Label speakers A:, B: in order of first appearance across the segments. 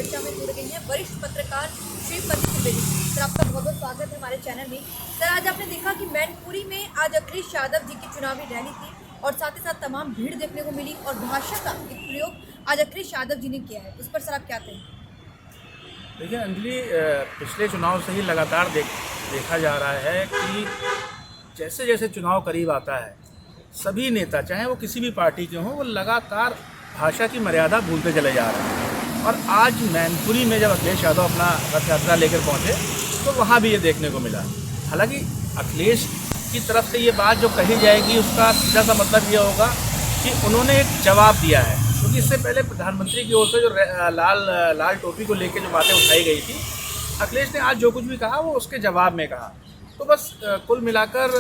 A: चर्चा में जुड़ गए हैं वरिष्ठ पत्रकार श्रीपति त्रिवेदी। सर, आपका बहुत बहुत स्वागत है हमारे चैनल में। सर, आज आपने देखा कि मैनपुरी में आज अखिलेश यादव जी की चुनावी रैली थी और साथ ही साथ तमाम भीड़ देखने को मिली और भाषा का एक प्रयोग आज अखिलेश यादव जी ने किया है। उस पर सर आप क्या कहेंगे?
B: देखिए अंजलि, पिछले चुनाव से ही लगातार देखा जा रहा है कि जैसे जैसे चुनाव करीब आता है सभी नेता, चाहे वो किसी भी पार्टी के हों, वो लगातार भाषा की मर्यादा भूलते चले जा रहे हैं। और आज मैनपुरी में जब अखिलेश यादव अपना रथ यात्रा लेकर पहुँचे तो वहाँ भी ये देखने को मिला। हालांकि अखिलेश की तरफ से ये बात जो कही जाएगी उसका सीधा सा मतलब ये होगा कि उन्होंने एक जवाब दिया है, क्योंकि इससे पहले प्रधानमंत्री की ओर से जो लाल टोपी को लेकर जो बातें उठाई गई थी, अखिलेश ने आज जो कुछ भी कहा वो उसके जवाब में कहा। तो बस कुल मिलाकर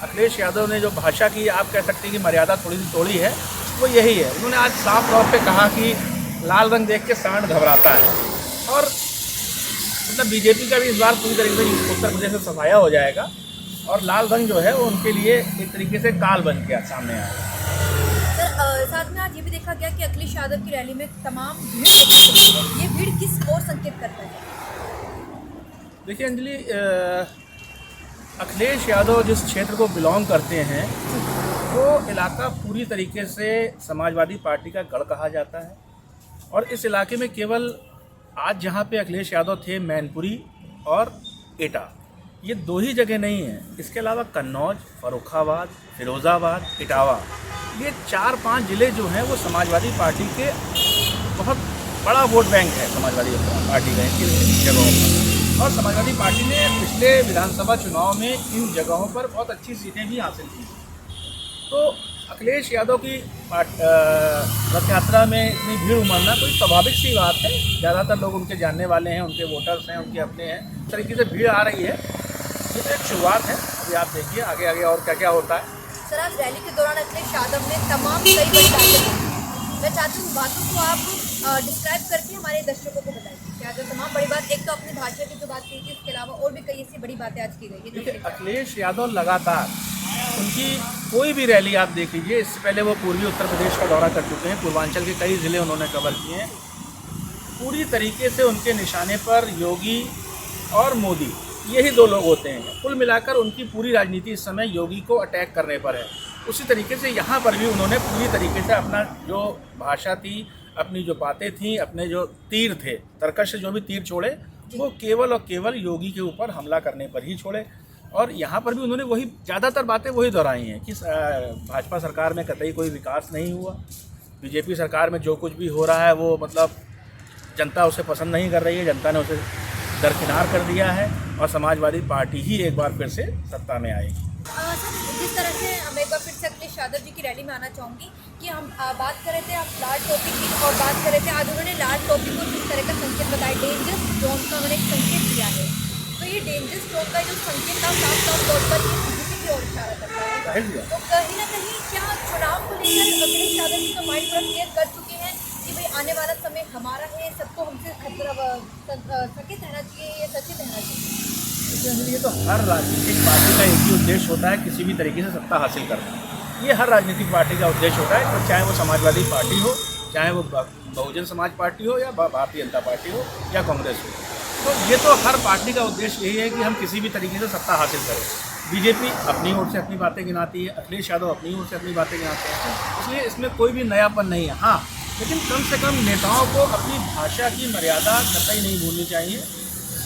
B: अखिलेश यादव ने जो भाषा की, आप कह सकते हैं कि मर्यादा थोड़ी सी तोड़ी है, वो यही है। उन्होंने आज साफ तौर पे कहा कि लाल रंग देख के सांड घबराता है। और मतलब बीजेपी का भी इस बार पूरी तरीके से उत्तर प्रदेश में सफाया हो जाएगा और लाल रंग जो है वो उनके लिए एक तरीके से काल बन के सामने आएगा।
A: सर, साथ में आज ये भी देखा गया कि अखिलेश यादव की रैली में तमाम भीड़ देखने को मिली है। ये भीड़ किस ओर संकेत करता है?
B: देखिए अंजलि, अखिलेश यादव जिस क्षेत्र को बिलोंग करते हैं वो इलाका पूरी तरीके से समाजवादी पार्टी का गढ़ कहा जाता है। और इस इलाके में केवल आज जहाँ पे अखिलेश यादव थे, मैनपुरी और एटा, ये दो ही जगह नहीं हैं। इसके अलावा कन्नौज, फर्रुखाबाद, फिरोज़ाबाद, इटावा, ये 4-5 ज़िले जो हैं वो समाजवादी पार्टी के बहुत बड़ा वोट बैंक है समाजवादी पार्टी का इन जगहों पर। और समाजवादी पार्टी ने पिछले विधानसभा चुनाव में इन जगहों पर बहुत अच्छी सीटें भी हासिल की। तो अखिलेश यादव की रथ यात्रा में इतनी भीड़ उमड़ना कोई स्वाभाविक सी बात है। ज़्यादातर लोग उनके जानने वाले हैं, उनके वोटर्स हैं, उनके अपने हैं। इस तरीके से भीड़ आ रही है, ये तो एक शुरुआत है। अभी आप देखिए आगे आगे और क्या क्या होता है।
A: सर, आज रैली के दौरान अखिलेश यादव ने तमाम कई बड़ी बातें की। मैं चाहती हूँ बातों को आप डिस्क्राइब करके हमारे दर्शकों को बताइए। क्या जो तमाम बड़ी बात, एक तो अपनी भाषा की जो बात की थी, इसके अलावा और भी कई ऐसी बड़ी बातें आज की गई है।
B: अखिलेश यादव लगातार उनकी कोई भी रैली आप देख लीजिए, इससे पहले वो पूर्वी उत्तर प्रदेश का दौरा कर चुके हैं, पूर्वांचल के कई ज़िले उन्होंने कवर किए हैं। पूरी तरीके से उनके निशाने पर योगी और मोदी, यही दो लोग होते हैं। कुल मिलाकर उनकी पूरी राजनीति इस समय योगी को अटैक करने पर है। उसी तरीके से यहाँ पर भी उन्होंने पूरी तरीके से अपना जो भाषा थी, अपनी जो बातें थी, अपने जो तीर थे, तर्कश से जो भी तीर छोड़े, वो केवल और केवल योगी के ऊपर हमला करने पर ही छोड़े। और यहाँ पर भी उन्होंने वही ज़्यादातर बातें वही दोहराई हैं कि भाजपा सरकार में कतई कोई विकास नहीं हुआ, बीजेपी सरकार में जो कुछ भी हो रहा है वो मतलब जनता उसे पसंद नहीं कर रही है, जनता ने उसे दरकिनार कर दिया है और समाजवादी पार्टी ही एक बार फिर से सत्ता में आएगी।
A: सर, जिस तरह से मैं एक बार फिर से अखिलेश यादव जी की रैली में आना चाहूँगी कि हम बात कर रहे थे आप लाल टोपी की, और बात कर रहे थे आज उन्होंने लाल टोपी को जिस तरह का संकेत बताया, डेंजरस जोन का उन्होंने एक संकेत दिया है। तो ये डेंजरस जोन का जो संकेत था साफ तौर पर ये बीजेपी की ओर इशारा करता है। तो कहीं ना कहीं क्या चुनाव को लेकर अखिलेश यादव जी का माइंड पूरा क्लियर कर चुके हैं कि भाई आने वाला समय हमारा है, सबको हमसे सचेत रहना चाहिए, ये सचेत रहना चाहिए?
B: ये तो हर राजनीतिक पार्टी का एक ही उद्देश्य होता है, किसी भी तरीके से सत्ता हासिल करना। ये हर राजनीतिक पार्टी का उद्देश्य होता है, तो चाहे वो समाजवादी पार्टी हो, चाहे वो बहुजन समाज पार्टी हो, या भारतीय जनता पार्टी हो, या कांग्रेस हो। तो ये तो हर पार्टी का उद्देश्य यही है कि हम किसी भी तरीके से सत्ता हासिल करें। बीजेपी अपनी ओर से अपनी बातें गिनाती है, अखिलेश यादव अपनी ओर से अपनी बातें गिनाते हैं, इसलिए इसमें कोई भी नयापन नहीं है। हाँ, लेकिन कम से कम नेताओं को अपनी भाषा की मर्यादा कतई नहीं भूलनी चाहिए,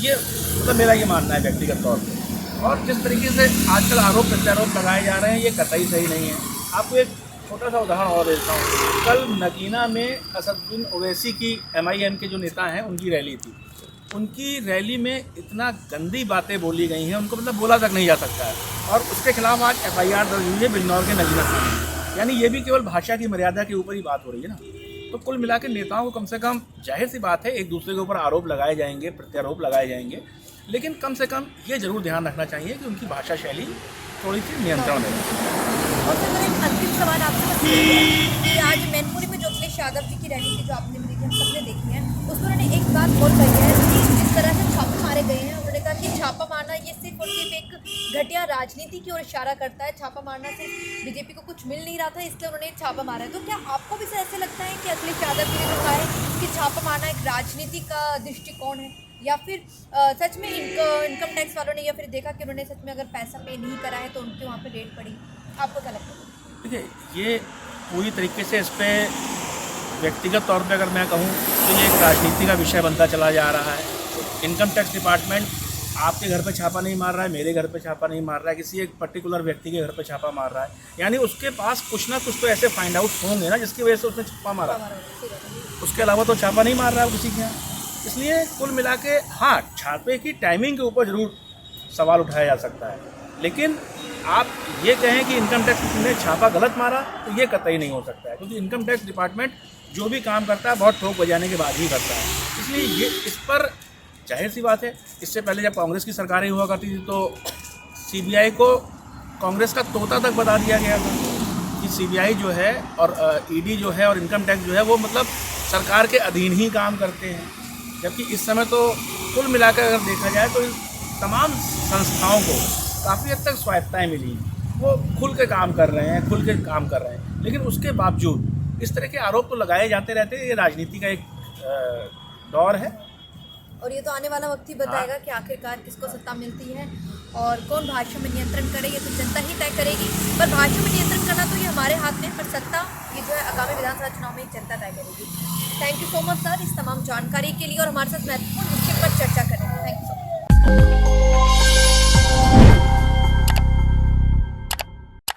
B: ये मतलब मेरा ये मानना है व्यक्तिगत तौर पर। और जिस तरीके से आजकल आरोप प्रत्यारोप लगाए जा रहे हैं, ये कतई सही नहीं है। आपको एक छोटा सा उदाहरण और देता हूँ। कल नगीना में असदुद्दीन ओवैसी की MIM के जो नेता हैं उनकी रैली थी। उनकी रैली में इतना गंदी बातें बोली गई हैं, उनको मतलब बोला तक नहीं जा सकता है। और उसके खिलाफ आज FIR दर्ज हुई है बिजनौर के नगीना थाने। यानी ये भी केवल भाषा की मर्यादा के ऊपर ही बात हो रही है ना। तो कुल मिला के नेताओं को कम से कम, जाहिर सी बात है एक दूसरे के ऊपर आरोप लगाए जाएंगे, प्रत्यारोप लगाए जाएंगे, लेकिन कम से कम ये जरूर ध्यान रखना चाहिए कि उनकी भाषा शैली थोड़ी सी नियंत्रण में रहे।
A: और सर, एक अंतिम सवाल आपसे कि आज मैनपुरी में जो अखिलेश यादव जी की रैली थी, जो आपने भी देखी, हम सबने देखी है, उसमें उन्होंने एक बात और कही है कि जिस तरह से छापे मारे गए हैं, उन्होंने था कि छापा मारना ये सिर्फ और सिर्फ एक घटिया राजनीति की ओर इशारा करता है, छापा मारना से बीजेपी को कुछ मिल नहीं रहा था इसलिए उन्होंने छापा मारा है। तो क्या आपको भी ऐसे लगता है कि अखिलेश यादव जी ने जो कहा है कि छापा मारना एक राजनीति का दृष्टिकोण है, या फिर सच में इनकम टैक्स वालों ने या फिर देखा कि उन्होंने सच में अगर पैसा पे नहीं करा है तो उनके वहाँ पे रेड पड़ी? आपको क्या लगता है?
B: देखिए, ये पूरी तरीके से इस पर व्यक्तिगत तौर पे अगर मैं कहूँ तो ये एक राजनीति का विषय बनता चला जा रहा है। इनकम टैक्स डिपार्टमेंट आपके घर पे छापा नहीं मार रहा है, मेरे घर पे छापा नहीं मार रहा है, किसी एक पर्टिकुलर व्यक्ति के घर पे छापा मार रहा है, यानी उसके पास कुछ ना कुछ तो ऐसे फाइंड आउट होंगे ना जिसकी वजह से उसने छापा मारा। उसके अलावा तो छापा नहीं मार रहा है किसी के यहाँ। इसलिए कुल मिला के हाँ, छापे की टाइमिंग के ऊपर ज़रूर सवाल उठाया जा सकता है, लेकिन आप ये कहें कि इनकम टैक्स ने छापा गलत मारा तो ये कतई नहीं हो सकता है, क्योंकि इनकम टैक्स डिपार्टमेंट जो भी काम करता है बहुत ठोक बजाने के बाद ही करता है। इसलिए ये इस पर जाहिर सी बात है, इससे पहले जब कांग्रेस की सरकारें हुआ करती थी तो सीबीआई को कांग्रेस का तोता तक बता दिया गया था कि सीबीआई जो है और ईडी जो है और इनकम टैक्स जो है वो मतलब सरकार के अधीन ही काम करते हैं। जबकि इस समय तो कुल मिलाकर अगर देखा जाए तो इन तमाम संस्थाओं को काफ़ी हद तक स्वायत्तताएँ मिली, वो खुल के काम कर रहे हैं, लेकिन उसके बावजूद इस तरह के आरोप तो लगाए जाते रहते हैं। ये राजनीति का एक दौर है
A: और ये तो आने वाला वक्त ही बताएगा कि आखिरकार किसको सत्ता मिलती है और कौन भाषा में नियंत्रण करे, ये तो जनता ही तय करेगी। पर भाषा में नियंत्रण करना तो ये हमारे हाथ में, पर सत्ता ये जो है आगामी विधानसभा चुनाव में जनता तय करेगी। Thank you so much sir इस तमाम जानकारी के लिए और हमारे साथ महत्वपूर्ण विषय पर चर्चा करने के लिए। Thank you so much.